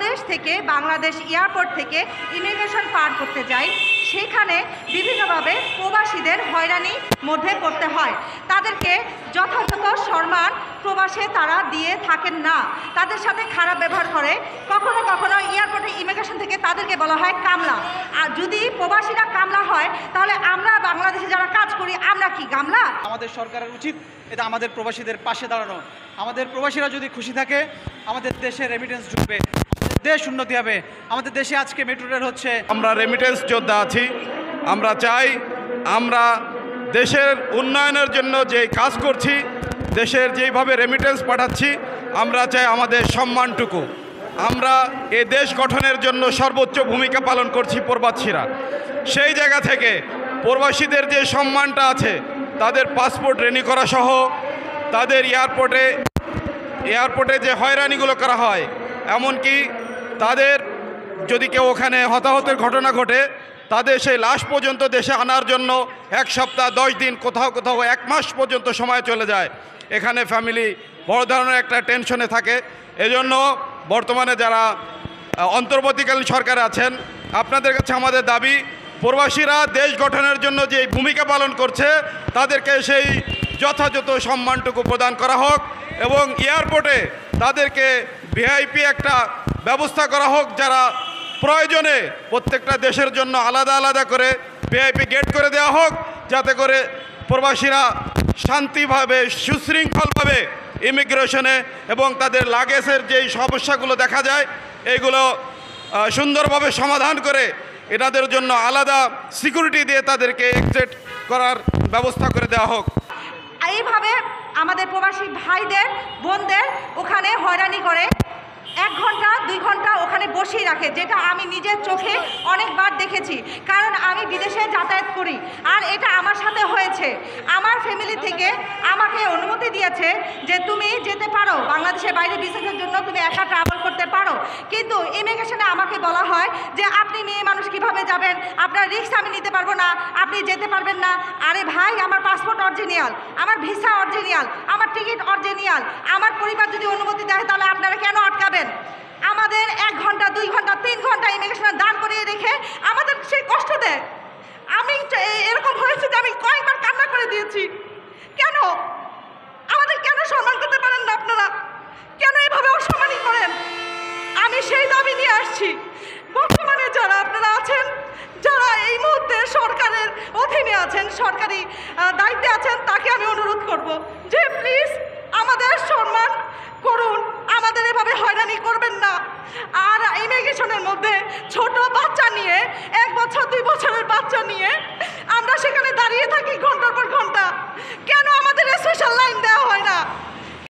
বাংলাদেশ থেকে বাংলাদেশ এয়ারপোর্ট থেকে ইমিগ্রেশন পার করতে যাই, সেখানে বিভিন্নভাবে প্রবাসীদের হয়রানির মধ্যে পড়তে হয়। তাদেরকে যথাযথ সম্মান প্রবাসে তারা দিয়ে থাকেন না, তাদের সাথে খারাপ ব্যবহার করে। কখনো কখনো এয়ারপোর্টে ইমিগ্রেশন থেকে তাদেরকে বলা হয় কামলা। আর যদি প্রবাসীরা কামলা হয়, তাহলে আমরা বাংলাদেশে যারা কাজ করি আমরা কি গামলা? আমাদের সরকারের উচিত এটা আমাদের প্রবাসীদের পাশে দাঁড়ানো। আমাদের প্রবাসীরা যদি খুশি থাকে, আমাদের দেশে রেমিটেন্স ঢুকবে, দেশ উন্নতি হবে। আমাদের দেশে আজকে মেট্রো রেল হচ্ছে। আমরা রেমিটেন্স যোদ্ধা আছি। আমরা চাই আমরা দেশের উন্নয়নের জন্য যে কাজ করছি, দেশের যেইভাবে রেমিটেন্স পাঠাচ্ছি, আমরা চাই আমাদের সম্মানটুকু আমরা এ দেশ গঠনের জন্য সর্বোচ্চ ভূমিকা পালন করছি প্রবাসীরা। সেই জায়গা থেকে প্রবাসীদের যে সম্মানটা আছে, তাদের পাসপোর্ট রেনি করা সহ তাদের এয়ারপোর্টে যে হয়রানিগুলো করা হয়, এমনকি তাদের যদি কেউ ওখানে হতাহতের ঘটনা ঘটে, তাদের সেই লাশ পর্যন্ত দেশে আনার জন্য 1 সপ্তাহ 10 দিন, কোথাও কোথাও 1 মাস পর্যন্ত সময় চলে যায়। এখানে ফ্যামিলি বড় ধরনের একটা টেনশনে থাকে। এজন্য বর্তমানে যারা অন্তর্বর্তীকালীন সরকারে আছেন, আপনাদের কাছে আমাদের দাবি, প্রবাসীরা দেশ গঠনের জন্য যে ভূমিকা পালন করছে, তাদেরকে সেই যথাযথ সম্মানটুকু প্রদান করা হোক এবং এয়ারপোর্টে তাদেরকে ভিআইপি একটা ব্যবস্থা করা হোক। যারা প্রয়োজনে প্রত্যেকটা দেশের জন্য আলাদা আলাদা করে ভিআইপি গেট করে দেওয়া হোক, যাতে করে প্রবাসীরা শান্তিভাবে সুশৃঙ্খলভাবে ইমিগ্রেশনে এবং তাদের লাগেজের যেই সমস্যাগুলো দেখা যায়, এইগুলো সুন্দরভাবে সমাধান করে এনাদের জন্য আলাদা সিকিউরিটি দিয়ে তাদেরকে এক্সিট করার ব্যবস্থা করে দেওয়া হোক। এইভাবে আমাদের প্রবাসী ভাইদের বোনদের ওখানে হয়রানি করে 1 ঘন্টা 2 ঘন্টা ওখানে বসিয়ে রাখে, যেটা আমি নিজের চোখে অনেকবার দেখেছি, কারণ আমি বিদেশে যাতায়াত করি। আর এটা আমার সাথে হয়েছে। আমার ফ্যামিলি থেকে আমাকে অনুমতি দিয়েছে যে তুমি যেতে পারো, বাংলাদেশের বাইরে বিজনেসের জন্য তুমি একা ট্রাভেল করতে পারো, কিন্তু ইমিগ্রেশনে আমাকে বলা হয় যে আপনি মেয়ে মানুষ কিভাবে যাবেন, আপনার রিস্ক আমি নিতে পারবো না, আপনি যেতে পারবেন না। আরে ভাই, আমার পাসপোর্ট অরিজিনাল, আমার ভিসা অরিজিনাল, আমার টিকিট অরিজিনাল, আমার পরিবার যদি অনুমতি দেয়, তাহলে আপনারা কেন আটকাবেন? আমাদের 1 ঘন্টা 2 ঘন্টা 3 ঘন্টা ইমিগ্রেশনে দাঁড় করিয়ে রেখে আমাদের সেই কষ্ট দেয়। আমি এরকম হয়েছে যে আমি কয়েকবার কান্না করে দিয়েছি। কেন আমাদের কেন সম্মান করতে পারেন না আপনারা? কেন এভাবে অসম্মানী করেন? আমি সেই দাবি নিয়ে আসছি। বর্তমানে যারা আপনারা আছেন, যারা এই মুহূর্তে সরকারের অধীনে আছেন, সরকারি দায়িত্বে আছেন, তাকে আমি অনুরোধ করব যে প্লিজ আমাদের সম্মান করুন, আমাদের এভাবে হয়রানি করবেন না। আর ইমিগ্রেশনের মধ্যে ছোট বাচ্চা নিয়ে, 1 বছর 2 বছরের বাচ্চা নিয়ে আমরা সেখানে দাঁড়িয়ে থাকি ঘন্টার পর ঘন্টা।